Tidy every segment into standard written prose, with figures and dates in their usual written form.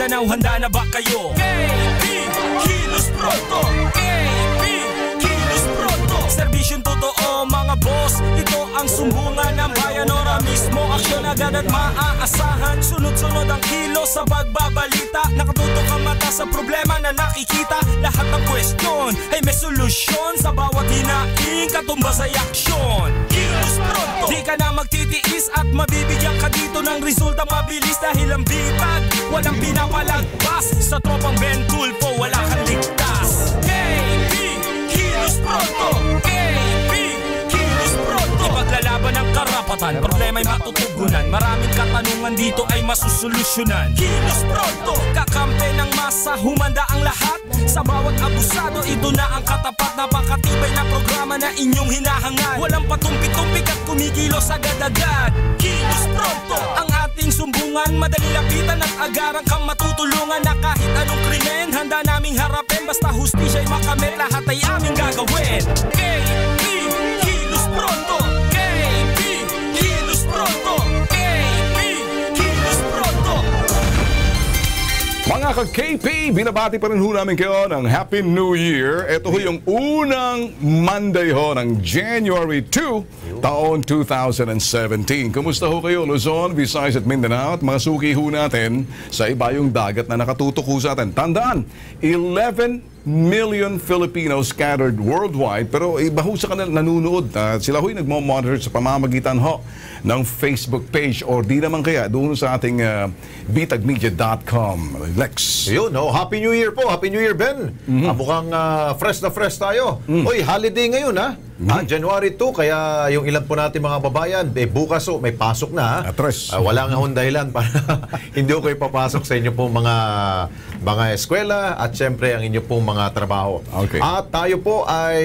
Mindanao, handa na ba kayo? KB, Kilos Pronto. KB, Kilos Pronto. Serbisyong totoo mga boss, ito ang sumbungan ng bayan. Ora mismo, aksyon agad at maaasahan. Sunod-sunod ang kilos sa pagbabalita. Nakatutok ang mata sa problema na nakikita. Lahat ng kwestiyon ay may solusyon. Sa bawat hinaing, katumbas ay aksyon. Kilos Pronto. Di ka na magtitiis at mabibigyan ka dito ng resulta mabilis. Dahil ang bitag, walang pinapalagpas. Sa tropang Ben Tulfo, wala kang ligtas. KB, Kilos Pronto. KB, Kilos Pronto. Ipaglalaban ng karapatan, problema'y matutugunan. Maraming katanungan dito ay masusolusyonan. Kilos Pronto. Kakampi ng masa, humanda ang lahat. Sa bawat abusado, ito na ang katapat. Napakatibay na programa na inyong hinahangad. Walang patumpik-tumpik at kumikilos agad-agad. Kilos Pronto. Ang ating sumbungan, madali lapitan at agarang kang matutulungan. Na kahit anong krimen, handa naming harapin. Basta hustisya'y makamit, lahat ay aming gagawin. KB, Kilos Pronto. KB, Kilos Pronto. KB, Kilos Pronto. Mga ka-KP, binabati pa rin ho namin kayo ng Happy New Year. Ito ho yung unang Monday ho ng January 2, taon 2017. Kumusta ho kayo, Luzon, Visayas at Mindanao? At mga suki ho natin sa ibayong dagat na nakatutok ho sa atin. Tandaan, 11 million Filipinos scattered worldwide, pero iba ho sa kanila nanunood. Sila ho'y nagmo-monitor sa pamamagitan ho ng Facebook page or di naman kaya doon sa ating bitagmedia.com. Lex. Yun, Happy New Year po. Happy New Year, Ben. Mukhang fresh na fresh tayo. Uy, holiday ngayon, ha? January 2, kaya yung ilan po natin mga babayan, bukas may pasok na. Atres. Wala nga hong dahilan para hindi ko kayo papasok sa inyo pong mga eskwela at syempre ang inyo pong mga trabaho. Okay. At tayo po ay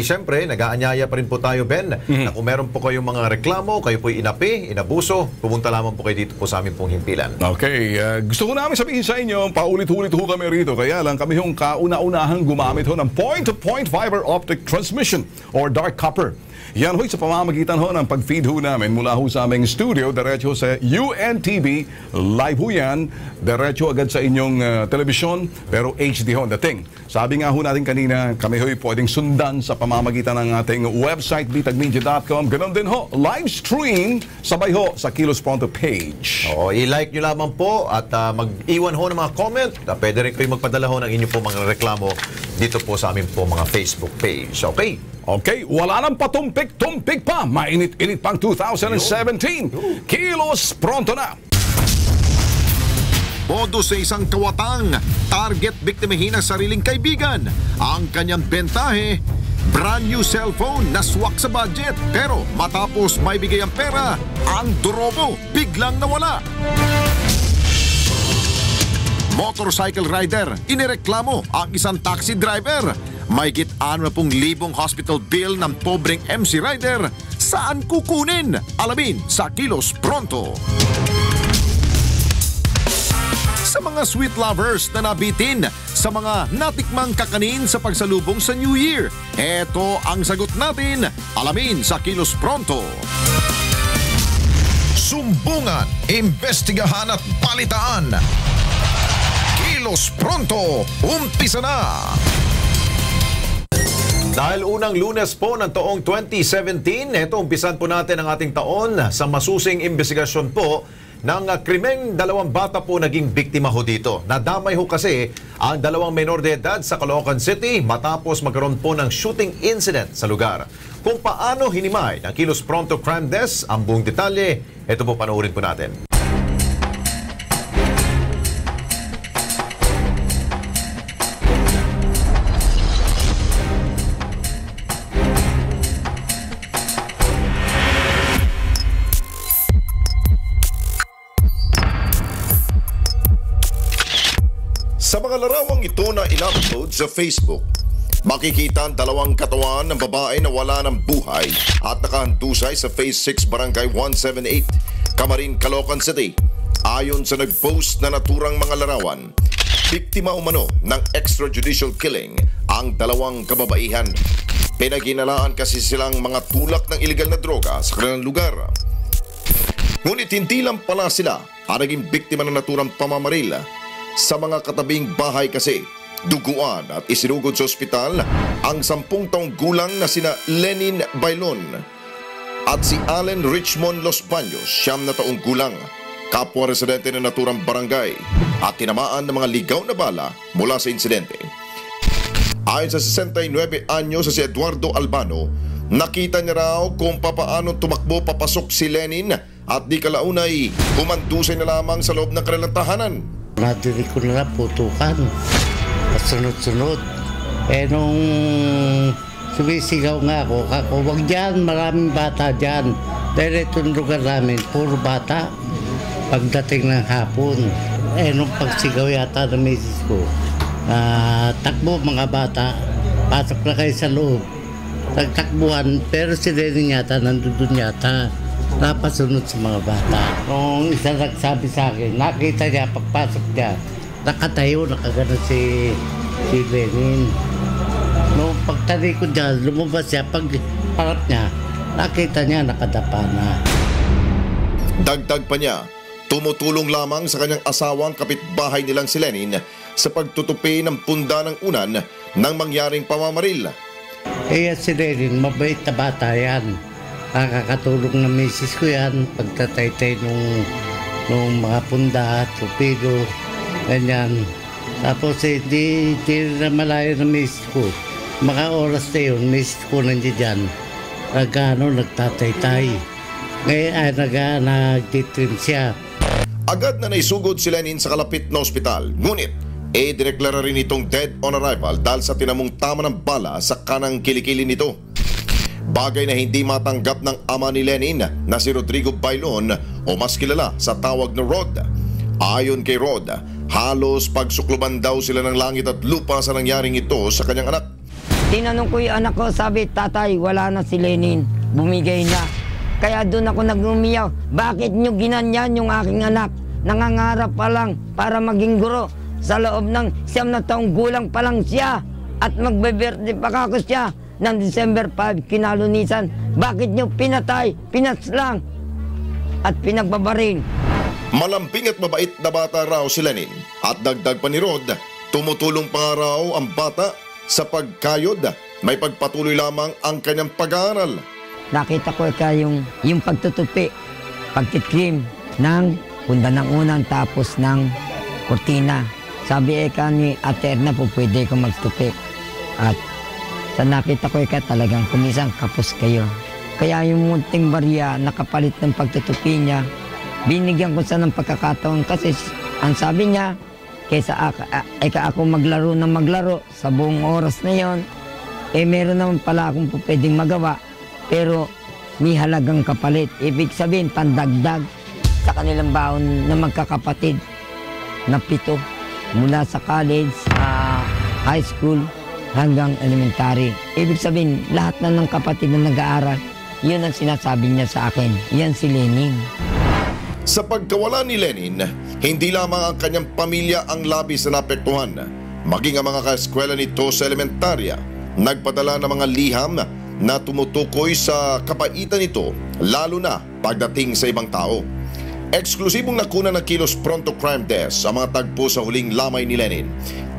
syempre nag-aanyaya pa rin po tayo, Ben, na kung meron po kayong mga reklamo, kayo po inapi, inabuso, pumunta lamang po kayo dito po sa aming pong himpilan. Okay, gusto ko namin sabihin sa inyo, paulit-ulit ho kami rito, kaya lang kami yung kauna-unahang gumamit ho ng point-to-point fiber optic transmission or dark copper. Yan ho'y sa pamamagitan ho ng pag-feed ho namin mula ho sa aming studio, diretso sa UNTV, live ho yan, diretso agad sa inyong telebisyon, pero HD ho ang dating. Sabi nga ho natin kanina, kami ho'y pwedeng sundan sa pamamagitan ng ating website, bitagmedia.com. Ganon din ho, live stream, sabay ho sa Kilos Pronto page. I-like nyo lamang po at mag-iwan ho ng mga comment. Pwede rin kayo magpadala ho ng inyo po mga reklamo dito po sa aming po mga Facebook page. Okay? Okay, wala nang patumpik-tumpik pa. Mainit-init pang 2017. Kilos Pronto na. Bodo sa isang kawatang, target biktimahin ang sariling kaibigan. Ang kanyang bentahe, brand new cellphone na swak sa budget. Pero matapos may bigay ang pera, ang dorobo biglang nawala. Motorcycle rider, inireklamo ang isang taxi driver. Mahigit 60,000 hospital bill ng pobreng MC rider. Saan kukunin? Alamin sa Kilos Pronto. Sa mga sweet lovers na nabitin sa mga natikmang kakanin sa pagsalubong sa New Year, eto ang sagot natin. Alamin sa Kilos Pronto. Sumbungan, imbestigahan at balitaan. Kilos Pronto, umpisa na! Dahil unang Lunes po ng taong 2017, ito umpisan po natin ang ating taon sa masusing investigasyon po ng krimeng 2 bata po naging biktima ho dito. Nadamay ho kasi ang 2 menor de edad sa Caloocan City matapos magkaroon po ng shooting incident sa lugar. Kung paano hinimay ng Kilos Pronto Crime Desk ang buong detalye, ito po panoorin po natin. Sa mga larawang ito na in-upload sa Facebook, makikita ang 2 katawan ng babae na wala ng buhay at nakahantusay sa Phase 6 Barangay 178, Camarin, Caloocan City. Ayon sa nag-post na naturang mga larawan, biktima umano ng extrajudicial killing ang 2 kababaihan. Pinaghinalaan kasi silang mga tulak ng iligal na droga sa kanilang lugar. Ngunit hindi lang pala sila ang naging biktima ng naturang pamamaril. Sa mga katabing bahay kasi, duguan at isinugod sa ospital ang 10 taong gulang na sina Lenin Bailon at si Allen Richmond Los Baños, 9 na taong gulang, kapwa residente ng naturang barangay at tinamaan ng mga ligaw na bala mula sa insidente. Ayon sa 69 anyo sa si Eduardo Albano, nakita niya raw kung papaano tumakbo papasok si Lenin at di kalaunay humandusay na lamang sa loob ng kanilang tahanan. Nadinig ko na putukan at sunod-sunod. Nung sumisigaw nga ako, wag dyan, maraming bata dyan. Dahil itong lugar namin, puro bata. Pagdating ng hapon, nung pagsigaw yata ng misis ko, takbo mga bata, pasok na kayo sa loob. Nagtakbuhan, pero si Lenin yata, nandun yata. Napasunod sa mga bata. Nung isa nagsabi sa akin, nakita niya pagpasok niya, nakatayo, nakagano si Lenin. Nung pagtalikod niya, lumabas siya, pagparap niya, nakita niya nakadapa na. Dagdag pa niya, tumutulong lamang sa kanyang asawang kapitbahay nilang si Lenin sa pagtutupi ng punda ng unan ng mangyaring pamamaril. Kaya si Lenin, mabait na bata yan. Nakakatulong na misis ko yan, pagtataytay nung mga punda, tupido, ganyan. Tapos di na malayo na misis ko. Mga oras na yun, misis ko nandiyan dyan. Nagtataytay. Ngayon ay nagtitrim siya. Agad na naisugod si Lenin sa kalapit na ospital. Ngunit, dineklara rin itong dead on arrival dahil sa tinamong tama ng bala sa kanang kilikili nito. Bagay na hindi matanggap ng ama ni Lenin na si Rodrigo Bailon o mas kilala sa tawag na Rod. Ayon kay Rod, halos pagsukluban daw sila ng langit at lupa sa nangyaring ito sa kanyang anak. Tinanong ko yung anak ko, sabi, tatay, wala na si Lenin, bumigay na. Kaya doon ako nag-umiyaw, bakit nyo ginanyan yung aking anak? Nangangarap pa lang para maging guro. Sa loob ng 9 na taong gulang pa lang siya at magbe-birthday pa kako siya. Ng December 5, kinalunisan. Bakit nyo pinatay, pinaslang, at pinagbabaring? Malamping at mabait na bata raw si Lenin. At dagdag pa ni Rod, tumutulong pa nga raw ang bata sa pagkayod. May pagpatuloy lamang ang kanyang pag-aaral. Nakita ko yung pagtutupi, pagtitrim ng punda ng unan tapos ng kurtina. Sabi ni Ate Erna po, pwede ko magtupi. At sa nakita ko talagang kumisang kapos kayo. Kaya yung munting barya nakapalit ng pagtutupi niya, binigyan ko siya ng pagkakataon kasi ang sabi niya, kaysa ako maglaro ng maglaro sa buong oras na yon, meron naman pala akong pwedeng magawa, pero may halagang kapalit. Ibig sabihin, pandagdag sa kanilang baon na magkakapatid na 7 mula sa college, high school, hanggang elementary. Ibig sabihin, lahat na ng kapatid na nag-aaral, yun ang sinasabi niya sa akin. Yan si Lenin. Sa pagkawala ni Lenin, hindi lamang ang kanyang pamilya ang labis na naapektuhan. Maging ang mga kaeskwela nito sa elementarya, nagpadala ng mga liham na tumutukoy sa kapaitan nito, lalo na pagdating sa ibang tao. Eksklusibong nakuna ng Kilos Pronto Crime Desk ang mga tagpo sa huling lamay ni Lenin.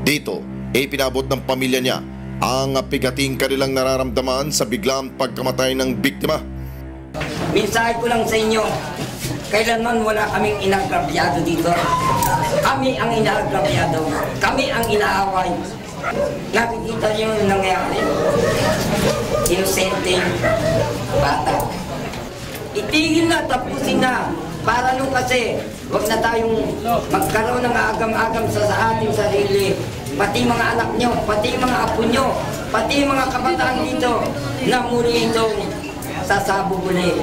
Dito, pinabot ng pamilya niya ang pigating kanilang nararamdaman sa biglang pagkamatay ng biktima. Mensahe ko lang sa inyo, kailanman wala kaming inagrabyado dito. Kami ang inagrabyado, kami ang inaaway. Nakikita niyo yung nangyari. Inosenteng bata. Itigil na, tapusin na. Para nung kasi, huwag na tayong magkaroon ng agam-agam sa ating sarili. Pati mga anak nyo, pati mga apo nyo, pati mga kabataan dito na muli itong sasabog ulit.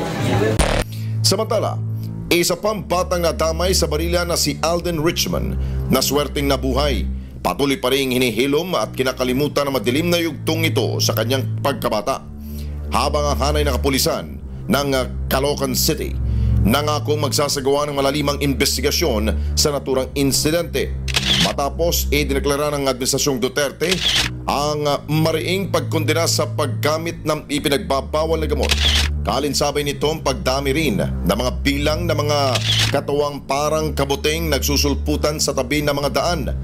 Samantala, isa pang batang nadamay sa barila na si Alden Richmond na swerteng nabuhay. Patuloy pa rin hinihilom at kinakalimutan na madilim na yugtong ito sa kanyang pagkabata. Habang ang hanay ng kapulisan ng Caloocan City nangakong magsasagawa ng malalimang investigasyon sa naturang insidente. matapos idineklara ng Administrasyong Duterte ang mariing pagkondena sa paggamit ng ipinagbabawal na gamot. Kalinsabay nito ang pagdami rin ng mga bilang ng mga katuwang parang kabuting nagsusulputan sa tabi ng mga daan.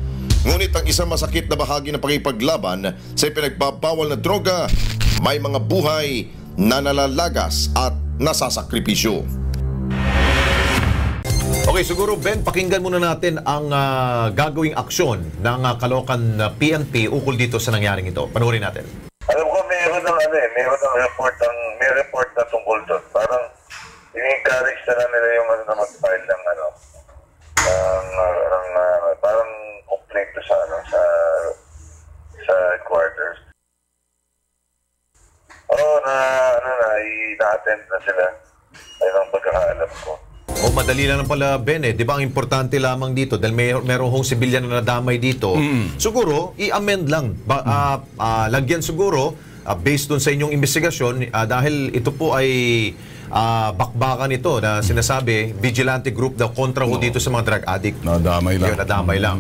Ngunit ang isang masakit na bahagi ng pangipaglaban sa ipinagbabawal na droga, may mga buhay na nalalagas at nasasakripisyo. Okay, siguro Ben, pakinggan muna natin ang gagawing aksyon ng Caloocan PNP ukol dito sa nangyaring ito. Panoorin natin. Alam ko mayroon may report na tungkol doon. Parang ini-encourage na nila yung na mag-file ng parang complaint to sa sa headquarters. I-attend na sila. Ayun ang pagkakaalam ko. O madali lang pala, Ben, di ba ang importante lamang dito dahil meron hong sibilyan na nadamay dito, siguro i-amend lang, lagyan siguro based dun sa inyong investigasyon, dahil ito po ay bakbakan ito na sinasabi vigilante group daw kontra ho dito sa mga drug addict. Nadamay lang. Yun, nadamay lang.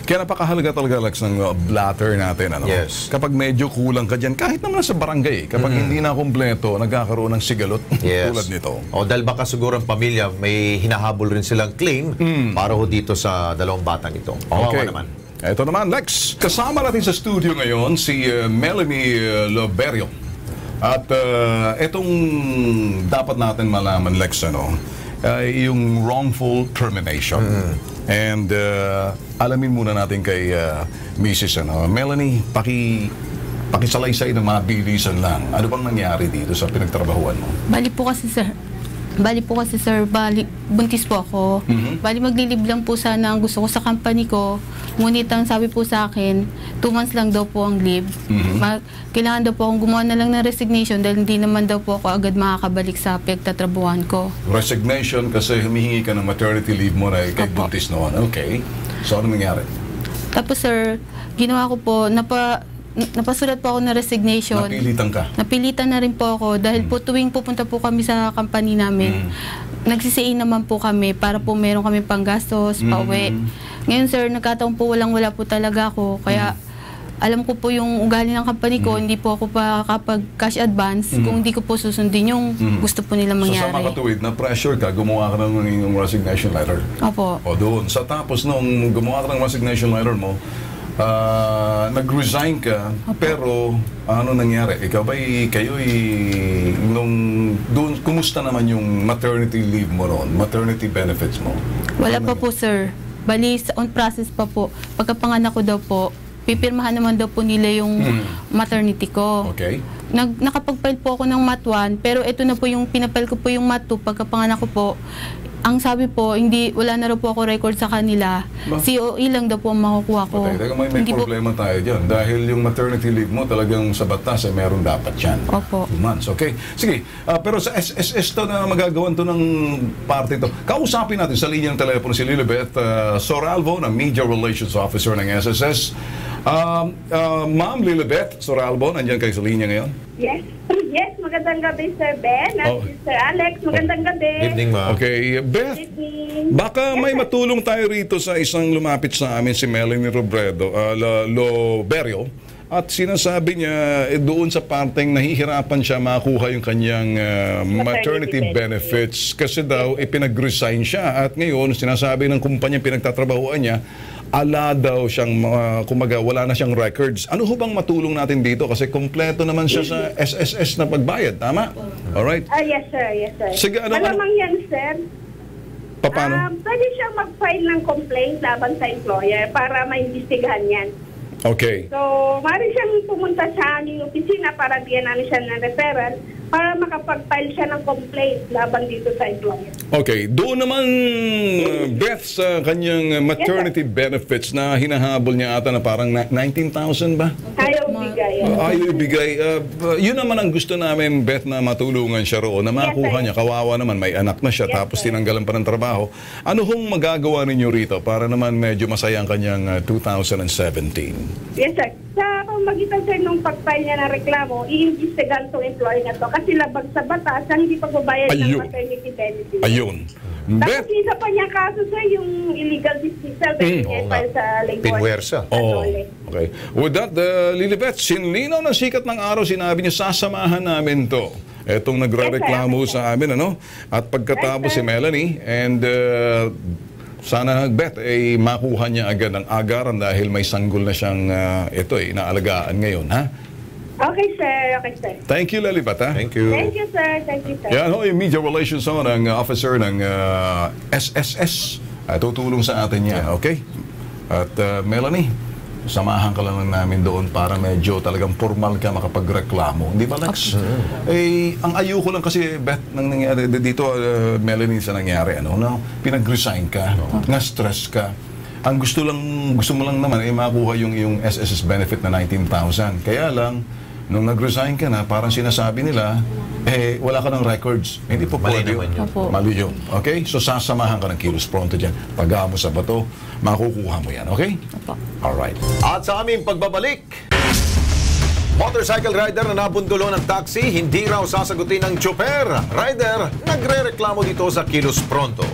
Kaya napakahalaga talaga, Lex, ng blatter natin. Ano? Yes. Kapag medyo kulang ka dyan, kahit naman sa barangay, kapag hindi na kompleto, nagkakaroon ng sigalot tulad nito. O dahil baka siguro ang pamilya may hinahabol rin silang claim para ho dito sa dalawang batang ito. Kawawa naman. Ito naman, Lex. Kasama natin sa studio ngayon si Melanie Loberio. At itong dapat natin malaman, Lex, yung wrongful termination. And alamin muna natin kay Mrs. Melanie, pakisalaysay ng mga bilisan lang. Ano bang nangyari dito sa pinagtrabahuan mo? Bali po kasi sir, buntis po ako. Bali maglilib lang po sana ang gusto ko sa company ko. Ngunit ang sabi po sa akin, 2 months lang daw po ang leave. Kailangan daw po akong gumawa na lang ng resignation dahil hindi naman daw po ako agad makakabalik sa pinagtatrabuhan ko. Resignation kasi humihingi ka ng maternity leave mo na kay buntis noon. Okay. So ano nangyari? Tapos sir, ginawa ko po, napasulat po ako ng resignation. Napilitan ka? Napilitan na rin po ako dahil po tuwing pupunta po kami sa company namin, nagsisiin naman po kami para po meron kami panggastos, pauwi. Ngayon sir, nagkataon po walang-wala po talaga ako. Kaya alam ko po yung ugali ng company ko, hindi po ako pa kapag cash advance kung hindi ko po susundin yung gusto po nilang mangyari. So sa makatuwid, na-pressure ka, gumawa ka ng resignation letter? Opo. O doon. Sa tapos nung gumawa ka ng resignation letter mo, nag-resign ka, pero ano nangyari? Ikaw doon, kumusta naman yung maternity leave mo noon? Maternity benefits mo? Wala pa po sir. Bali, on process pa po. Pagkapanganak ko daw po, pipirmahan naman daw po nila yung maternity ko. Okay. Nakapag-file po ako ng MAT1, pero ito na po yung pinapile ko po yung MAT2 pagkapanganak ko po. Ang sabi po, wala na raw po ako record sa kanila. COE lang daw po ang makukuha ko. May problema tayo dyan. Dahil yung maternity leave mo talagang sa batas, meron dapat yan. Opo. 2 months, okay? Sige, pero sa SSS to na magagawan to ng parte to. Kausapin natin sa linya ng telepono si Lilibeth Soralvo, na Media Relations Officer ng SSS. Ma'am Lilibeth Soralvo, nandiyan kayo sa linya ngayon? Yes, magandang gabi Sir Ben at Sir Alex, magandang gabi. Evening, ma'am. Okay, Beth, baka may matulong tayo rito sa isang lumapit sa amin, si Melanie Loberio, at sinasabi niya doon sa parteng nahihirapan siya makuha yung kanyang maternity benefits kasi daw ipinag-resign siya at ngayon sinasabi ng kumpanya pinagtatrabahuan niya, ala daw siyang, kumaga, wala na siyang records. Ano ho bang matulong natin dito? Kasi kompleto naman siya sa SSS na pagbayad, tama? Alright? Yes sir, yes sir. Sige, Malamang yan sir. Paano? Pwede siyang mag-file ng complaint laban sa employer para maimbestigahan yan. Okay. So, maaari siyang pumunta sa aming opisina para bigyan namin siya ng referral para makapag-file siya ng complaint laban dito sa employer. Okay. Doon naman, Beth, sa kanyang maternity benefits na hinahabol niya ata na parang 19,000 ba? Ayaw bigay. Ayaw ibigay. Yun naman ang gusto namin, Beth, na matulungan siya roon, na makuha niya. Kawawa naman, may anak na siya, tapos tinanggalan pa ng trabaho. Ano hong magagawa ninyo rito para naman medyo masaya ang kanyang 2017? Yes sir. Sa pamamagitan sir nung pag-file niya ng reklamo, i-investigan tong employee na to kasi labag sa batas ang hindi pagbabayad ng maternity benefit. Ayun. Tapos isa pa niya kaso sir, yung illegal dismissal niya file sa labor. Pinwersa. Okay. With that, Lilibet, sinlinaw ng sikat ng araw, sinabi niya, sasamahan namin to. Etong nagre-reklamo sa amin, ano? At pagkatapos si Melanie, and sana Bet, makuha niya agad ang agaran dahil may sanggol na siyang inaalagaan ngayon, ha? Okay, sir. Okay, sir. Thank you, Lilibet, ha? Thank you. Thank you, sir. Thank you, sir. Yan ho, yung media relations ng officer ng SSS. Tutulong sa atin yan, okay? At Melanie, samahan ka lang namin doon para medyo talagang formal ka makapagreklamo. Hindi ba, Lex? Ang ayoko lang kasi, Beth, nang nangyari dito, Melanie, sa nangyari, pinag-resign ka, na-stress ka. Ang gusto mo lang naman ay makuha yung SSS benefit na 19,000. Kaya lang, nung nag-resign ka na, parang sinasabi nila, wala ka ng records. Hindi po pwede yun. Mali yun. Okay? So, sasamahan ka ng Kilos Pronto dyan. Pag mo sa bato, makukuha mo yan. Okay? Alright. At sa aming pagbabalik, motorcycle rider na nabundulo ng taxi, hindi raw sasagutin ng tsoper. Rider, nagre-reklamo dito sa Kilos Pronto.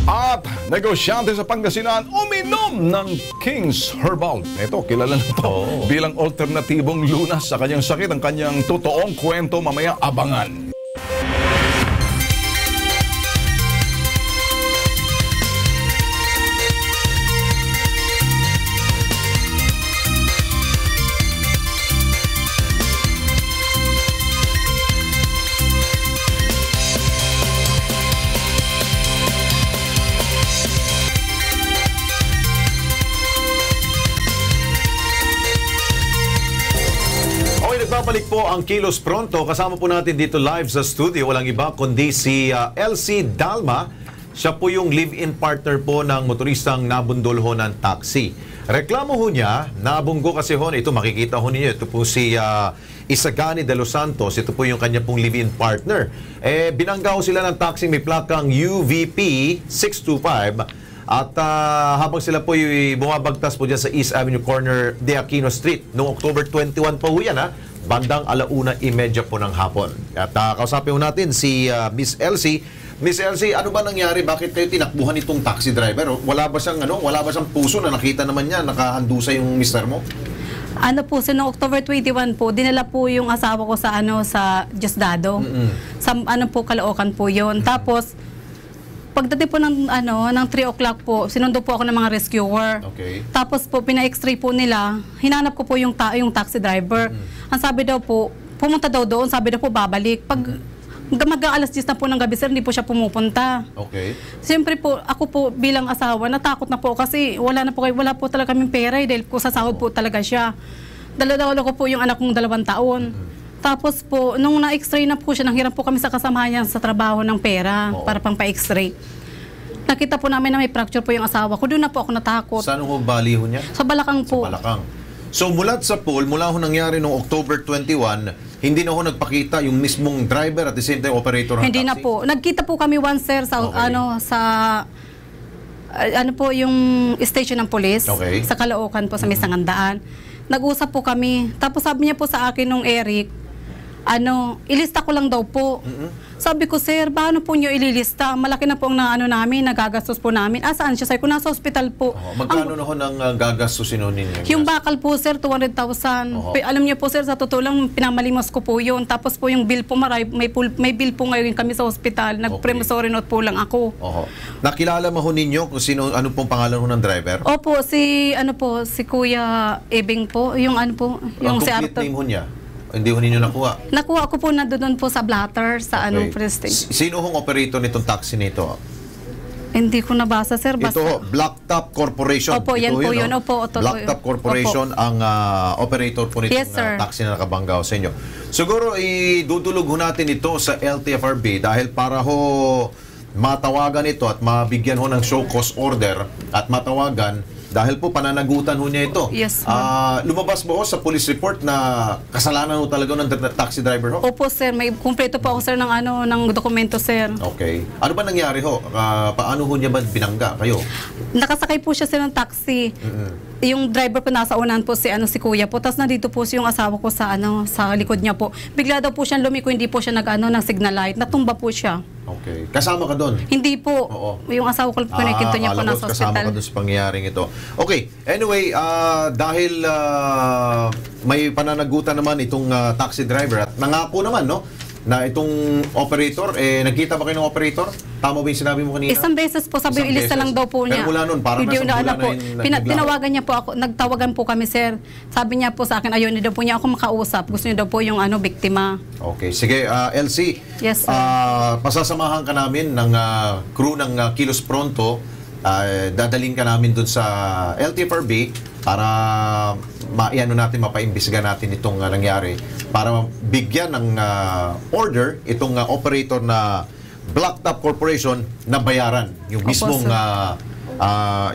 At negosyante sa Pangasinan uminom ng King's Herbal. Ito, kilala na ito bilang alternatibong lunas sa kanyang sakit. Ang kanyang totoong kwento mamaya abangan. Nagbabalik po ang Kilos Pronto. Kasama po natin dito live sa studio. Walang iba kundi si Elsie Dalma. Siya po yung live-in partner po ng motoristang nabundol ho ng taxi. Reklamo ho niya, nabunggo kasi ho, ito makikita ho ninyo, ito po si Isagani de los Santos. Ito po yung kanya pong live-in partner. Binangga ho sila ng taxi may plakang UVP 625. At habang sila po bumabagtas po dyan sa East Avenue Corner de Aquino Street noong October 21 po yan, bandang 1:30 po ng hapon. At kausapin po natin si Miss Elsie. Miss Elsie, ano ba nangyari? Bakit kayo tinakbuhan itong taxi driver? Wala ba siyang puso na nakita naman niya, nakahandusa yung mister mo? Ano po, noong October 21 po, dinala po yung asawa ko sa sa Diosdado. Sa Caloocan po yun. Tapos pagdating po ng 3 o'clock po, sinundo po ako ng mga rescuer. Okay. Tapos po, pina-x-ray po nila, hinanap ko po yung taxi driver. Ang sabi daw po, pumunta daw doon, sabi daw po babalik. Pag mag-alas 10 na po ng gabi, sir, hindi po siya pumupunta. Okay. Siyempre po, ako po bilang asawa, natakot na po kasi wala po talaga kaming pera dahil po sa sahod po talaga siya. Dala-dala ko po yung anak kong 2 taon. Tapos po, nung na-x-ray na po siya, nanghiram po kami sa kasamahan niya sa trabaho ng pera para pang pa-x-ray. Nakita po namin na may fracture po yung asawa ko. Doon na po ako natakot. Saan ho baliho niya? Sa balakang po. Sa balakang. So mula sa pool, mula ho nangyari noong October 21, hindi na ho nagpakita yung mismong driver at the same time operator ng hindi taxi? na po. Nagkita po kami once, sir, sa yung station ng police. Okay. Sa Caloocan po, sa may Sangandaan. Nag-usap po kami. Tapos sabi niya po sa akin nung Eric, ilista ko lang daw po. Sabi ko, sir, paano po nyo ililista? Malaki na po ang namin, nagagastos po namin. Saan siya? Sabi ko, nasa hospital po. Magkano na ho ng gagastusin ho ninyo? Yung bakal po, sir, 200,000. Alam niyo po, sir, sa totoo lang, pinamalimos ko po yun. Tapos po yung bill po, may bill po ngayon kami sa hospital. Nag-promissory note po lang ako. Nakilala mo ho ninyo kung ano pong pangalan ho ng driver? Opo, si Kuya Ebing po. Yung yung si complete name ho niya? Hindi ho ninyo nakuha? Nakuha ko po na doon po sa blatter, sa Prestige. Sino hong operator nitong taxi nito? Hindi ko nabasa, sir. Basta. Ito, Blacktop Corporation. Opo, yan po yun. Opo, Blacktop Corporation ang operator po nitong taxi na nakabanggaw sa inyo. Siguro, idudulog ho natin ito sa LTFRB dahil para ho matawagan ito at mabigyan ho ng show cause order at matawagan dahil po pananagutan ho niya ito. Yes, lumabas ba ho sa police report na kasalanan ho talaga ng taxi driver ho? Opo, sir. May kumpleto po ako, sir, ng dokumento, sir. Okay. Ano ba nangyari ho? Paano ho niya ba binangga kayo? Nakasakay po siya, sir, ng taxi. Yung driver po nasa unahan po si kuya po. Tapos nandito po yung asawa ko sa likod niya po. Bigla daw po siyang lumiko, hindi po siya ng signal light. Natumba po siya. Okay. Kasama ka doon? Hindi po. Oo. Yung asawa ko po nakikinto niya po nasa kasama hospital. ka doon sa pangyayaring ito. Okay. Anyway, dahil may pananagutan naman itong taxi driver at nangako naman, no? Na itong operator, nagkita ba kayo ng operator? Tama ba yung sinabi mo kanina? Isang beses po, sabi ilista lang daw po niya. Pero mula nun, parang nasa mula po. na Tinawagan niya po ako, nagtawagan po kami, sir. Sabi niya po sa akin, ayaw niya daw po niya ako makausap. Gusto niya daw po yung biktima. Okay, sige, LC. Yes, sir. Pasasamahan ka namin ng crew ng Kilos Pronto. Dadaling ka namin dun sa LTFRB para mapaimbisigan natin itong nangyari, para bigyan ng order itong operator na Black Top Corporation na bayaran yung mismong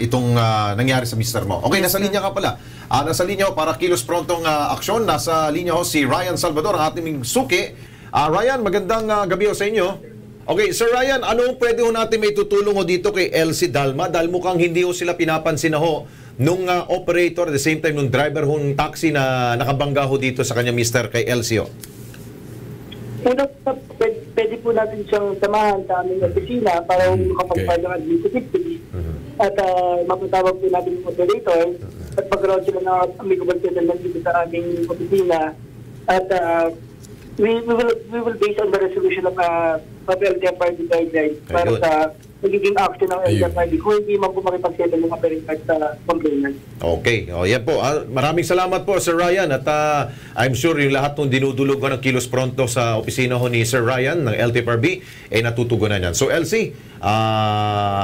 itong nangyari sa mister mo. Okay, nasa linya ka pala. Nasa linya ho para Kilos Prontong aksyon. Nasa linya ho si Ryan Salvador, ang ating suki. Ryan, magandang gabi ho sa inyo. Okay, Sir Ryan, anong pwede ho natin may tutulong ho dito kay LC Dalma? Dahil mukhang hindi ho sila pinapansin na ho nung operator, at the same time nung driver ho ng taxi na nakabangga ho dito sa kanya Mr. kay LC ho. Una, pwede po natin siyang samahan sa aming opisina para makapag-file ng administrative case. At mapatawag po natin yung operator at pag-round sila ng amicable settlement dito sa aming opisina. At we will base on the resolution of LTFRB guidelines para sa magiging action ng LTFRB kung hindi man po makipag-settle yung operator sa complainant. Okay. Yan po. Maraming salamat po, Sir Ryan. At I'm sure yung lahat ng dinudulog ng Kilos Pronto sa opisina ho ni Sir Ryan ng LTFRB natutugunan yan. So, LC,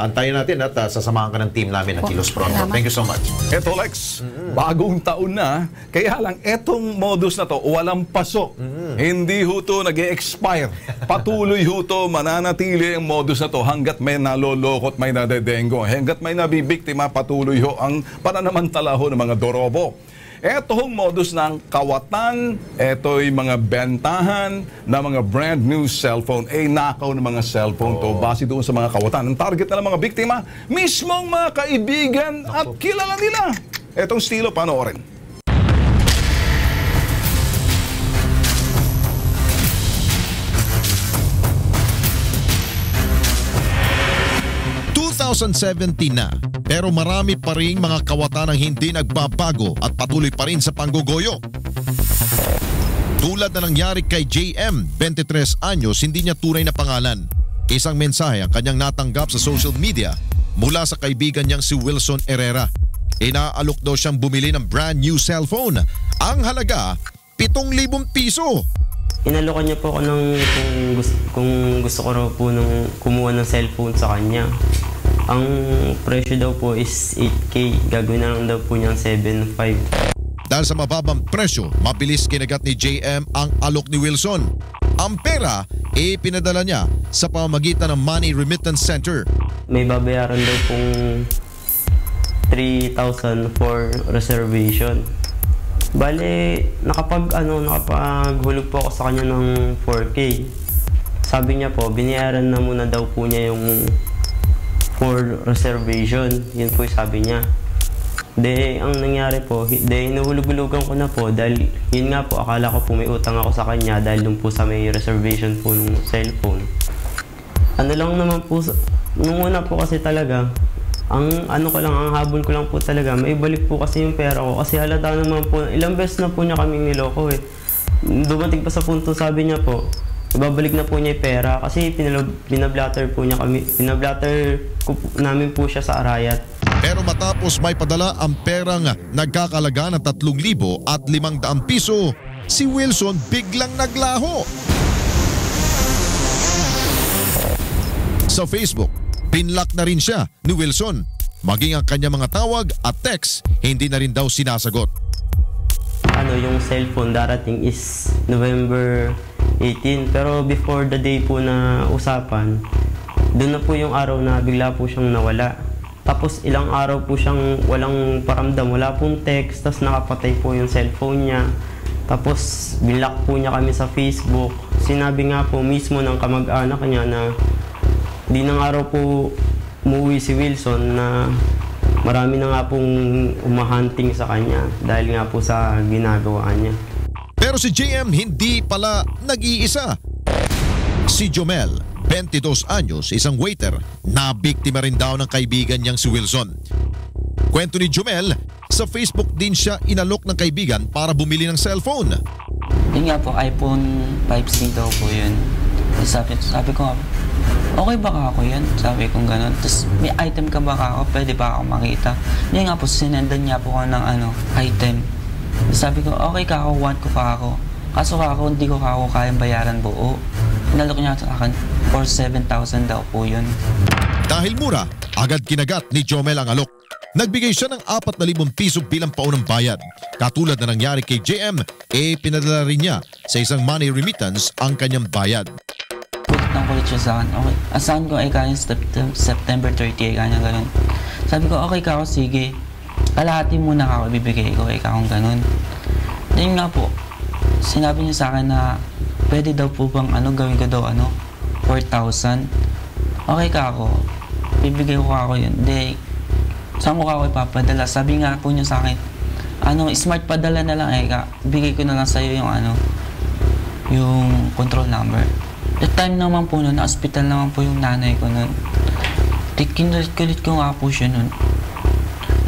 antayin natin at sasamahan ka ng team namin ng Kilos Pronto. Thank you so much. Eto, Lex, bagong taon na, kaya lang etong modus na to, walang pasok. Hindi ho to nag-e-expire. Patuloy ho to, mananatili ang modus na to hanggat may nalolokot, may nadedengo. Hanggat may nabibiktima, patuloy ho ang pananamantala ho ng mga dorobo. Ito hong modus ng kawatan, ito'y mga bentahan na mga brand new cellphone, nakaw ng mga cellphone to, base doon sa mga kawatan. Ang target na ng mga biktima, mismong mga kaibigan at kilala nila. Etong estilo, panoorin. na, pero marami pa ring mga kawatan ang hindi nagbabago at patuloy pa rin sa panggugoyo. Tulad na nangyari kay JM, 23 anyos, hindi niya tunay na pangalan. Isang mensahe ang kanyang natanggap sa social media mula sa kaibigan niyang si Wilson Herrera. Inaalok daw siyang bumili ng brand new cellphone. Ang halaga, 7,000 piso. Inalokan niya po ako kung gusto ko raw po kumuha ng cellphone sa kanya. Ang presyo daw po is 8K. Gagawin na lang daw po niyang 7.5. Dahil sa mababang presyo, mabilis kinagat ni JM ang alok ni Wilson. Ang pera, pinadala niya sa pamamagitan ng Money Remittance Center. May babayaran daw pong 3,000 for reservation. Bale, nakapaghulog po ako sa kanya ng 4K. Sabi niya po, binayaran na muna daw po niya yung for reservation. Yun po sabi niya. Ang nangyari po, hinuhulog-hulugan ko na po dahil yun nga po, akala ko po may utang ako sa kanya dahil dun po sa may reservation po ng cellphone. Ano lang naman po, nung una po kasi talaga, ang habol ko lang po talaga, may balik po kasi yung pera ko kasi halata naman po, ilang beses na po niya kaming niloko eh. Dumating pa sa punto, sabi niya po, ibabalik na po niya yung pera kasi binablatter po niya kami, namin po siya sa Arayat. Pero matapos may padala ang perang nagkakalaga ng 3,000 at 500 piso, si Wilson biglang naglaho. Sa Facebook, pinlock na rin siya ni Wilson. Maging ang kanya mga tawag at text, hindi na rin daw sinasagot. Yung cellphone darating is November 18, pero before the day po na usapan, doon na po yung araw na bigla po siyang nawala. Tapos ilang araw po siyang walang paramdam, wala pong text, tapos nakapatay po yung cellphone niya. Tapos binlock po niya kami sa Facebook. Sinabi nga po mismo ng kamag-anak niya na di na nga raw po umuwi si Wilson, na marami na nga pong umahunting sa kanya dahil nga po sa ginagawa niya. Pero si JM hindi pala nag-iisa. Si Jomel, 22 anyos, isang waiter, na biktima rin daw ng kaibigan niyang si Wilson. Kwento ni Jomel, sa Facebook din siya inalok ng kaibigan para bumili ng cellphone. Yun nga po, iPhone 5C daw po yun. Sabi ko, okay baka ako yan? Sabi ko gano'n. Tapos may item ka baka ako? Pwede ba ako makita? Yun nga po, sinendan niya po ko ng item. Sabi ko, okay ka ako, want ko pa ako. Kaso ako, hindi ko ako kayang bayaran buo. Inalok niya sa akin for 7,000 daw po yun. Dahil mura, agad kinagat ni Jomel ang alok. Nagbigay siya ng 4,000 piso bilang paunang bayad. Katulad na nangyari kay JM, pinadala rin niya sa isang money remittance ang kanyang bayad. Kulit siya sa akin. Okay. Asahan ko kaya September 30 kanya gano'n. Sabi ko, okay ka ako, sige. Kalahati muna ako ibibigay ko kay kakong gano'n. Then nga po, sinabi niya sa akin na pwede daw po bang gawin ko daw 4,000. Okay ka ako, bibigay ko ako yun. Then, saan ko ako ipapadala? Sabi nga po niya sa akin, smart padala na lang bigay ko na lang sa'yo yung yung control number. That time naman po nun, na-hospital naman po yung nanay ko nun. Kinulit ko nga po siya nun.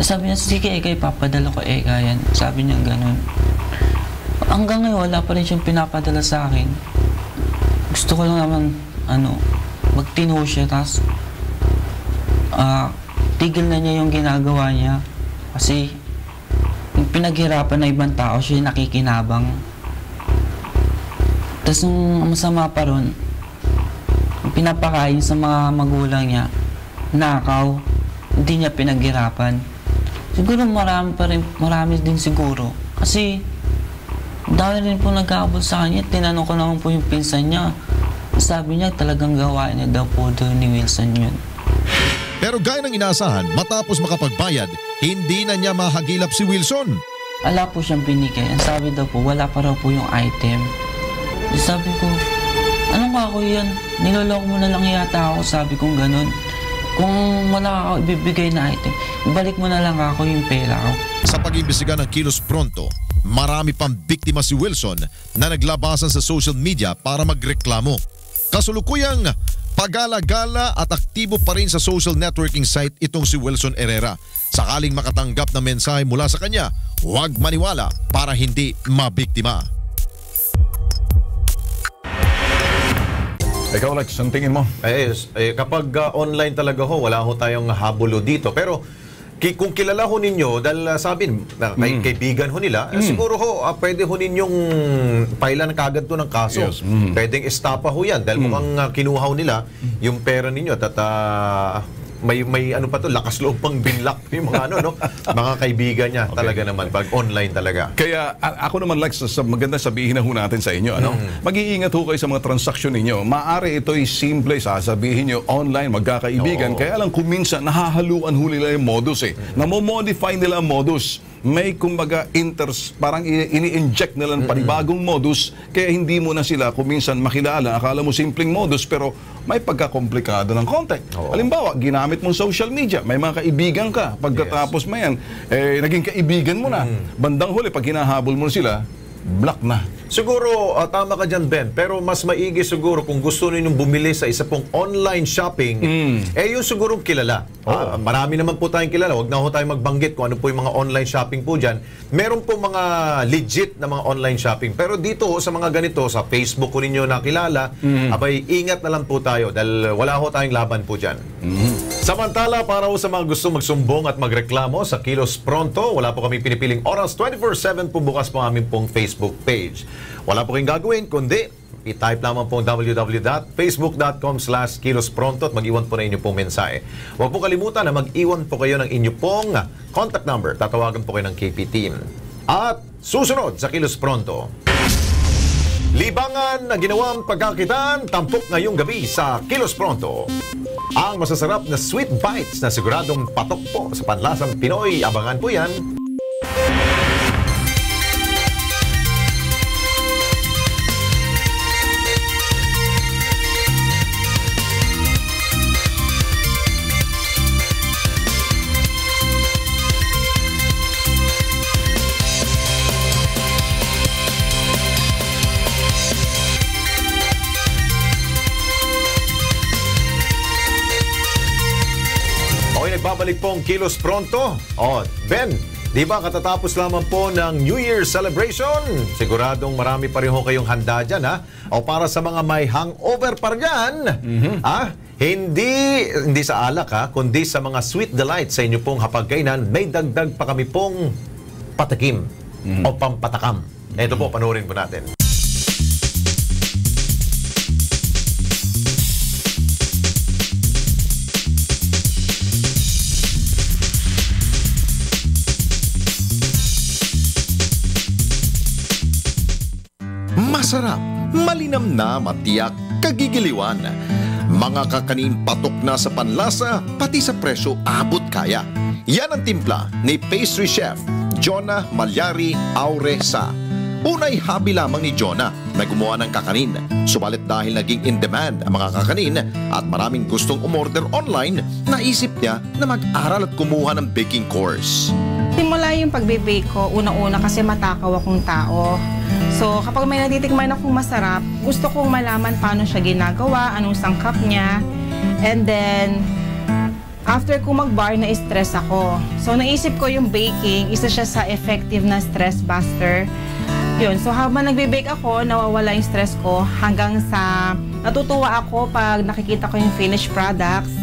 Sabi niya, sige ipapadala ko yan. Sabi niya ganun. Hanggang ngayon, wala pa rin siyang pinapadala sa akin. Gusto ko lang naman, magtino siya, tapos tigil na niya yung ginagawa niya kasi yung pinaghirapan ng ibang tao siya yung nakikinabang. Tapos nung masama pa ron, pinapakain sa mga magulang niya, nakaw, hindi niya pinaghirapan. Siguro marami din siguro kasi dahil rin po nag-aabot sa kanya. Tinanong ko naman po yung pinsan niya, sabi niya talagang gawain niya daw po doon ni Wilson yun. Pero gaya ng inaasahan, matapos makapagbayad, hindi na niya mahagilap si Wilson. Wala po siyang binigay. Ang sabi daw po, wala pa raw po yung item. Sabi ko, ano nga ako yan? Niloloko mo na lang yata ako, sabi kong ganun. Kung wala ako ibibigay na item, ibalik mo na lang ako yung pera ko. Sa pag-imbestiga ng Kilos Pronto, marami pang biktima si Wilson na naglabasan sa social media para magreklamo. Kasulukuyang pagala-gala at aktibo pa rin sa social networking site itong si Wilson Herrera. Sakaling makatanggap ng mensahe mula sa kanya, huwag maniwala para hindi mabiktima. Ikaw, Lex, ang tingin mo? Kapag online talaga wala tayong habulo dito. Pero kung kilala ninyo, dahil sabi kaibigan nila, siguro pwede ninyong pailan kagad to ng kaso. Yes. Pwedeng estapa yan dahil mukhang kinuha nila yung pera ninyo at may lakas loob pang binlock yung mga mga kaibigan niya. Okay. Talaga naman pag online talaga. Kaya ako naman, Lex, maganda sabihin na natin sa inyo, mag-iingat kayo sa mga transaksyon ninyo. Maaari ito'y simple, sasabihin nyo online, magkakaibigan. Kaya lang kuminsan nahahaluan nila yung modus Namomodify nila ang modus. May kumbaga parang ini-inject nila ng panibagong modus, kaya hindi mo na sila kuminsan makilala. Akala mo simpleng modus pero may pagkakomplikado ng konti. Halimbawa, ginamit mong social media, may mga kaibigan ka, pagkatapos mo yan, naging kaibigan mo na. Bandang huli, pag hinahabol mo sila, block na. Siguro, tama ka dyan, Ben. Pero mas maigi siguro kung gusto ninyong bumili sa isa pong online shopping, yung siguro kilala. Marami naman po tayong kilala. Huwag na tayong magbanggit kung ano po yung mga online shopping po dyan. Meron po mga legit na mga online shopping. Pero dito, sa mga ganito, sa Facebook ko ninyo nakilala, abay, ingat na lang po tayo dahil wala tayong laban po dyan. Samantala, para sa mga gusto magsumbong at magreklamo sa Kilos Pronto, wala po kami pinipiling oras. 24/7 po bukas po aming pong Facebook page. Wala po kayong gagawin, kundi i-type lamang po www.facebook.com/kilospronto at mag-iwan po na inyo pong mensahe. Huwag po kalimutan na mag-iwan po kayo ng inyo pong contact number. Tatawagan po kayo ng KP team. At susunod sa Kilos Pronto. Libangan na ginawang pagkakitaan, tampok ngayong gabi sa Kilos Pronto. Ang masasarap na sweet bites na siguradong patok po sa panlasang Pinoy. Abangan po yan. Nagbabalik pong Kilos Pronto. Ben, di ba katatapos lamang po ng New Year celebration? Siguradong marami pa rin ho kayong handa dyan, ha? O para sa mga may hangover pa dyan, hindi sa alak, ha? Kundi sa mga sweet delights sa inyo pong hapagkainan, may dagdag pa kami pong patikim o pampatakam. Ito po, panoorin po natin. Masarap, malinam na matiyak, kagigiliwan. Mga kakanin patok na sa panlasa, pati sa presyo abot kaya. Yan ang timpla ni pastry chef Jonah Malyari Auresa. Unay hobby lamang ni Jonah na gumawa ng kakanin. Subalit dahil naging in demand ang mga kakanin at maraming gustong umorder online, naisip niya na mag-aral at kumuha ng baking course. Simula yung pagbe-bake ko, una-una kasi matakaw akong tao. So, kapag may natitikman akong masarap, gusto kong malaman paano siya ginagawa, anong sangkap niya. And then, after ko mag-bar, na-stress ako. So, naisip ko yung baking, isa siya sa effective na stress buster. Yun. So, habang nagbe-bake ako, nawawala yung stress ko hanggang sa natutuwa ako pag nakikita ko yung finished products.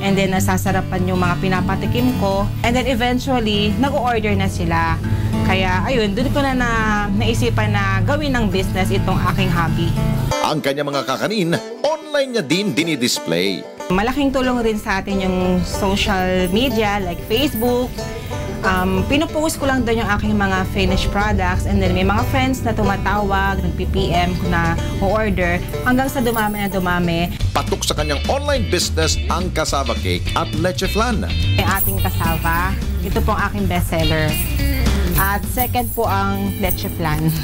And then, nasasarapan yung mga pinapatikim ko. And then, eventually, nag-order na sila. Kaya, ayun, doon ko na naisipan na gawin ng business itong aking hobby. Ang kanya mga kakanin, online niya din dinidisplay. Malaking tulong rin sa atin yung social media like Facebook. Pinupost ko lang doon yung aking mga finished products and then may mga friends na tumatawag, nag-PPM na order hanggang sa dumami na dumami. Patok sa kanyang online business ang cassava cake at leche flan. Yung ating cassava, ito po ang aking bestseller. At second po ang leche flan.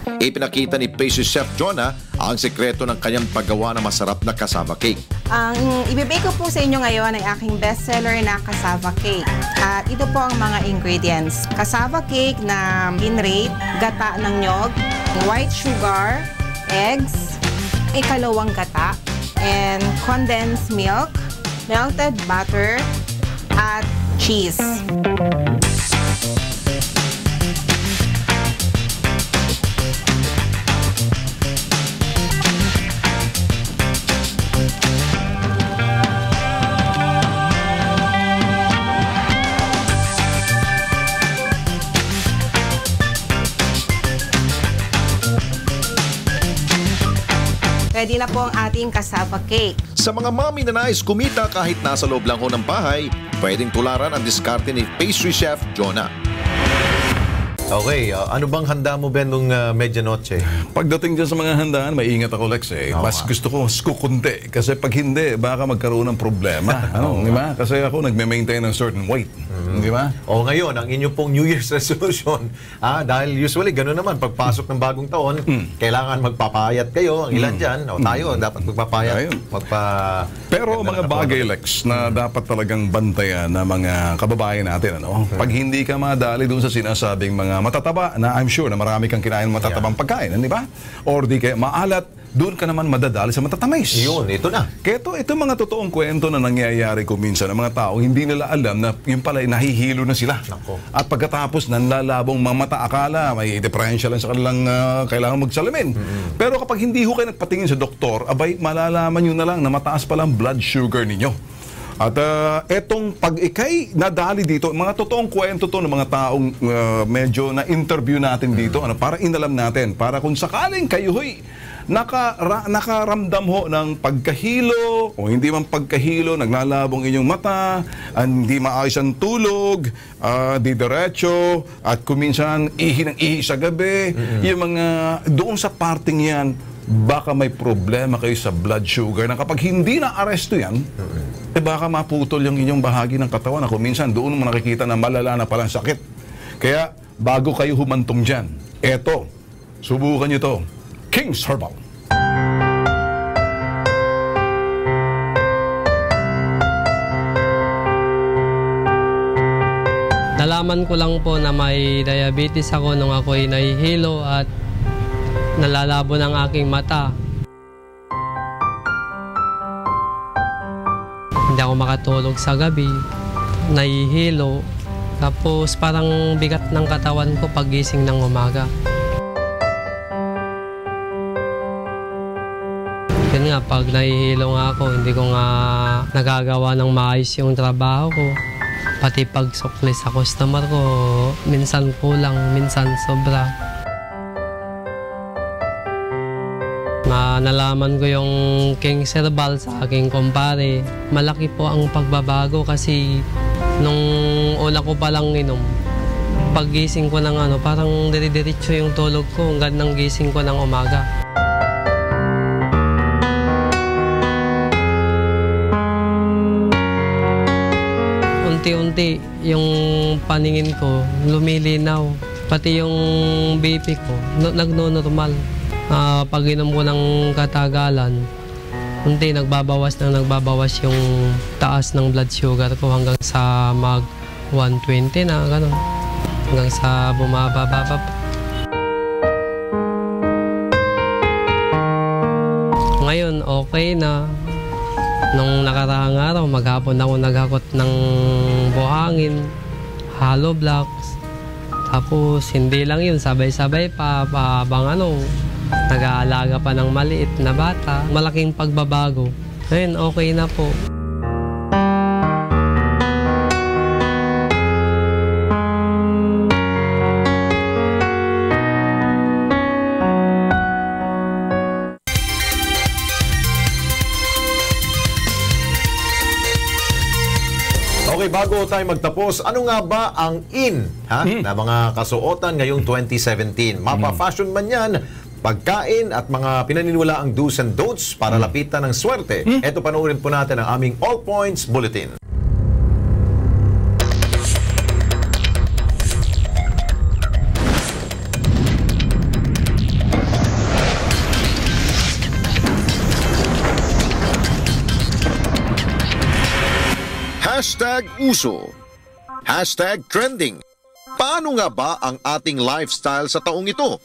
Ipinakita ni pastry chef Jonah ang sekreto ng kanyang paggawa ng masarap na cassava cake. Ang ibibigay ko po sa inyo ngayon ay aking bestseller na cassava cake. At ito po ang mga ingredients. Cassava cake na in-rate, gata ng nyog, white sugar, eggs, ikalawang gata, and condensed milk, melted butter, at cheese. Ready na po ang ating cassava cake. Sa mga mami na nais kumita kahit nasa loob lang ho ng bahay, pwedeng tularan ang diskarte ni pastry chef Jonah. Okay, ano bang handa mo, Ben, nung medianoche? Pagdating dyan sa mga handaan, maingat ako, Lex. Mas gusto ko kukunti. Kasi pag hindi, baka magkaroon ng problema. Di ba? Kasi ako nagme-maintain ng certain weight. Di ba? O ngayon, ang inyong pong New Year's resolution, dahil usually gano'n naman, pagpasok ng bagong taon, kailangan magpapayat kayo. Ang ilan dyan, tayo, dapat magpapayat. Pero mga bagay, Lex, na dapat talagang bantayan ng mga kababayan natin. Pag hindi ka madali doon sa sinasabing mga matataba, na I'm sure na marami kang kinain matatabang pagkain, di ba? Or di kaya maalat, doon ka naman madadali sa matatamis. Yun, ito na. Kaya ito mga totoong kwento na nangyayari ko minsan ng mga tao, hindi nila alam na yung pala nahihilo na sila. At pagkatapos nanlalabong mga mata, akala may differential lang sa kanilang kailangan magsalamin. Pero kapag hindi ho kayo nagpatingin sa doktor, abay, malalaman nyo na lang na mataas palang blood sugar ninyo. At etong pag-ikay nadali dito, mga totoong kwento to ng mga taong medyo na-interview natin dito, para inalam natin, para kung sakaling kayo ho'y nakaramdam ho ng pagkahilo o hindi man pagkahilo, naglalabong inyong mata, hindi maayos ang tulog, didiretso, at kuminsan ihi ng ihi sa gabi, yung mga doon sa parting yan, baka may problema kayo sa blood sugar na kapag hindi na aresto yan, baka maputol yung inyong bahagi ng katawan na kuminsan doon mo nakikita na malala na palang sakit. Kaya bago kayo humantong dyan, eto, subukan nyo to, King's Herbal. Nalaman ko lang po na may diabetes ako nung ako'y nahihilo at nalalabo ng aking mata. Hindi ako makatulog sa gabi, nahihilo, tapos parang bigat ng katawan ko paggising ng umaga. Yun nga, pag nahihilo nga ako, hindi ko nga nagagawa ng maayos yung trabaho ko. Pati pagsukli sa customer ko, minsan kulang, minsan sobra. Nalaman ko yung King's Herbal sa aking kumpare. Malaki po ang pagbabago kasi nung una ko palang inom, paggising ko ng parang dire-diretso yung tulog ko hanggang nang gising ko ng umaga. Unti-unti yung paningin ko lumilinaw, pati yung BP ko nagno-normal. Pag inom ko ng katagalan, unti nagbabawas yung taas ng blood sugar ko hanggang sa mag 120 na gano'n. Hanggang sa bumababa. Ngayon, okay na. Nung nakaraang araw, maghapon ako naghakot ng buhangin, hollow blocks. Tapos, hindi lang yun, sabay-sabay pa habang nag-aalaga pa ng maliit na bata. Malaking pagbabago. Ngayon, okay na po. Okay, bago tayo magtapos, ano nga ba ang na mga kasuotan ngayong 2017? Mapa-fashion man yan, pagkain at mga pinaniniwalaang do's and don'ts para lapitan ng swerte. Ito, panoorin po natin ang aming All Points Bulletin. Hashtag uso. Hashtag trending. Paano nga ba ang ating lifestyle sa taong ito?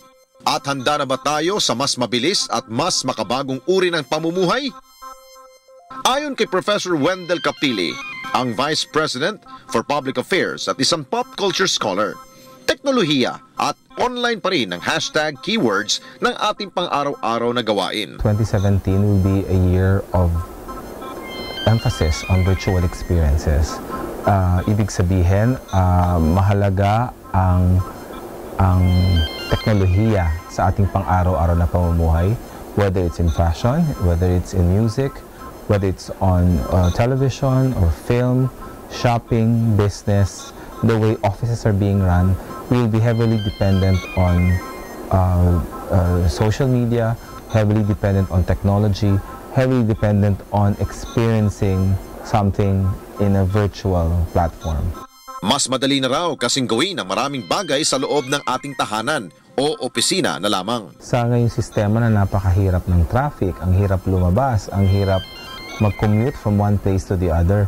At handa na ba tayo sa mas mabilis at mas makabagong uri ng pamumuhay? Ayon kay Professor Wendell Capili, ang Vice President for Public Affairs at isang pop culture scholar, teknolohiya at online pa rin ang hashtag keywords ng ating pang-araw-araw na gawain. 2017 will be a year of emphasis on virtual experiences. Ibig sabihin, mahalaga ang teknolohiya sa ating pang-araw-araw na pamumuhay, whether it's in fashion, whether it's in music, whether it's on television or film, shopping, business, the way offices are being run, we will be heavily dependent on social media, heavily dependent on technology, heavily dependent on experiencing something in a virtual platform. Mas madali na raw kasing gawin ang maraming bagay sa loob ng ating tahanan o opisina na lamang. Sa ngayong sistema na napakahirap ng traffic, ang hirap lumabas, ang hirap mag-commute from one place to the other,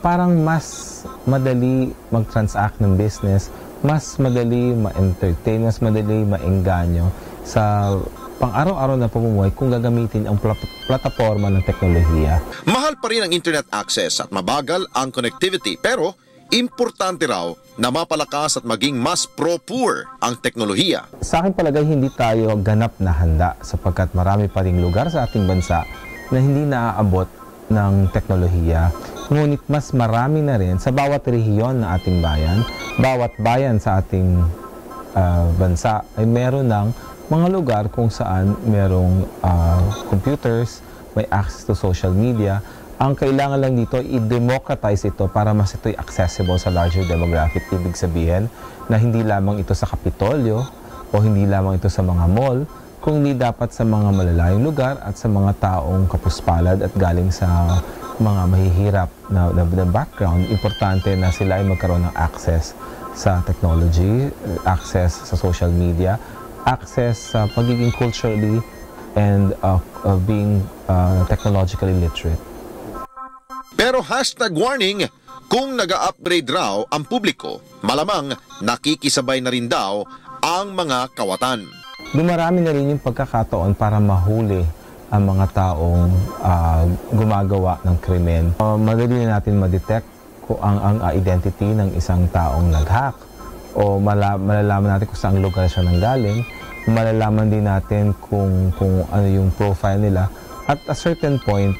parang mas madali mag-transact ng business, mas madali ma-entertain, mas madali ma-engganyo sa pang-araw-araw na pamumuhay kung gagamitin ang plataforma ng teknolohiya. Mahal pa rin ang internet access at mabagal ang connectivity, pero importante raw na mapalakas at maging mas pro-poor ang teknolohiya. Sa aking palagay, hindi tayo ganap na handa sapagkat marami pa ring lugar sa ating bansa na hindi naaabot ng teknolohiya. Ngunit mas marami na rin sa bawat rehiyon na ating bayan, bawat bayan sa ating bansa ay meron ng mga lugar kung saan merong computers, may access to social media. Ang kailangan lang dito, i-democratize ito para mas ito'y accessible sa larger demographic. Ibig sabihin na hindi lamang ito sa Kapitolyo o hindi lamang ito sa mga mall, kundi dapat sa mga malalayong lugar at sa mga taong kapuspalad at galing sa mga mahihirap na background. Importante na sila ay magkaroon ng access sa technology, access sa social media, access sa pagiging culturally and being technologically literate. Pero #warning, kung nag-upgrade raw ang publiko, malamang nakikisabay na rin daw ang mga kawatan. Dumarami na rin yung pagkakataon para mahuli ang mga taong gumagawa ng krimen. Madali na natin ma-detect kung ang identity ng isang taong nag-hack o malalaman natin kung saan lugar siya nanggaling. Malalaman din natin kung ano yung profile nila. At a certain point,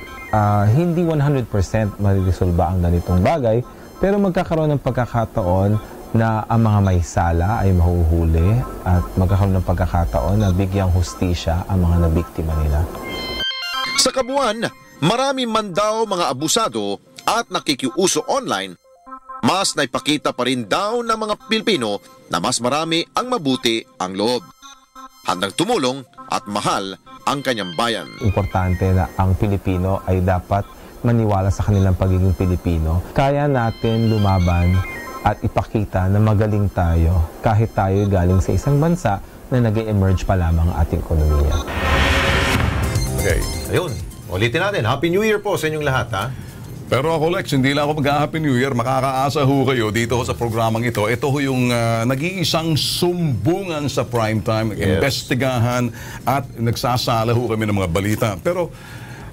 hindi 100% mariresolba ang ganitong bagay, pero magkakaroon ng pagkakataon na ang mga may sala ay mahuhuli at magkakaroon ng pagkakataon na bigyang hustisya ang mga nabiktima nila. Sa kabuuan, marami man daw mga abusado at nakikiuso online, mas naipakita pa rin daw ng mga Pilipino na mas marami ang mabuti ang loob. Handang tumulong at mahal ang kanyang bayan. Importante na ang Pilipino ay dapat maniwala sa kanilang pagiging Pilipino. Kaya natin lumaban at ipakita na magaling tayo kahit tayo galing sa isang bansa na nag-emerge pa lamang ating ekonomiya. Okay, ayun. Ulitin natin. Happy New Year po sa inyong lahat, ha? Pero ako, Lex, hindi lang ako mag-Happy New Year. Makakaasa ho kayo dito sa programang ito. Ito ho yung nag-iisang sumbungan sa primetime, investigahan at nagsasala ho kami ng mga balita. Pero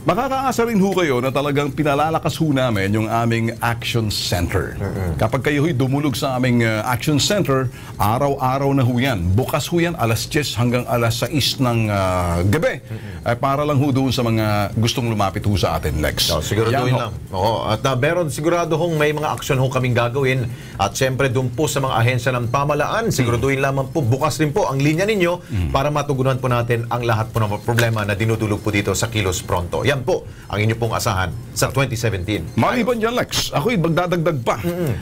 makakaasa rin ho kayo na talagang pinalalakas ho namin yung aming Action Center. Kapag kayo ho'y dumulog sa aming Action Center, araw-araw na ho yan. Bukas ho yan, alas 10 hanggang alas 6 ng gabi. Para lang ho doon sa mga gustong lumapit ho sa atin, Lex. Siguraduhin lang. Oo, at meron sigurado hong may mga action ho kaming gagawin. At syempre doon po sa mga ahensya ng pamalaan, siguraduhin lamang po, bukas rin po ang linya ninyo para matugunan po natin ang lahat po ng problema na dinudulog po dito sa Kilos Pronto. Yan po ang inyo pong asahan sa 2017. Maliban dyan, Lex, ako'y magdadagdag pa.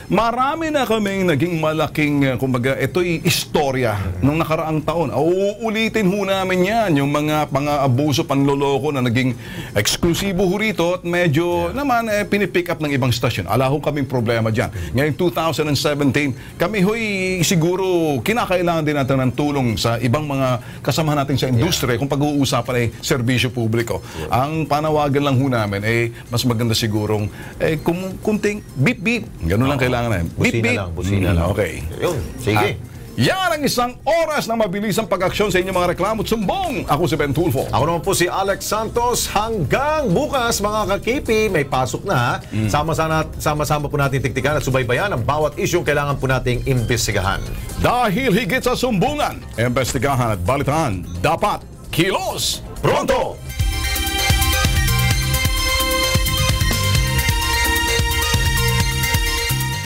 Marami na kaming naging malaking, kumbaga, ito'y istorya nung nakaraang taon. Uulitin ho namin yan, yung mga pang-abuso, panloloko na naging eksklusibo ho rito at medyo naman pinipick up ng ibang stasyon. Ala ho kaming problema dyan. Ngayong 2017, kami ho'y siguro kinakailangan din natin ng tulong sa ibang mga kasamahan natin sa industriya kung pag-uusapan ay serbisyo publiko. Ang panawagan lang ho namin mas maganda sigurong kunting beep-beep. Ganun lang kailangan na. Beep-beep. Busina lang. Okay. Yun, sige. Yan ang isang oras ng mabilisang pag-aksyon sa inyong mga reklamo at sumbong. Ako si Ben Tulfo. Ako naman po si Alex Santos. Hanggang bukas, mga kakipi, may pasok na. Sama-sama po natin tiktikan at subaybayan ang bawat isyong kailangan po nating imbestigahan. Dahil higit sa sumbungan, imbestigahan at balitaan, dapat kilos pronto!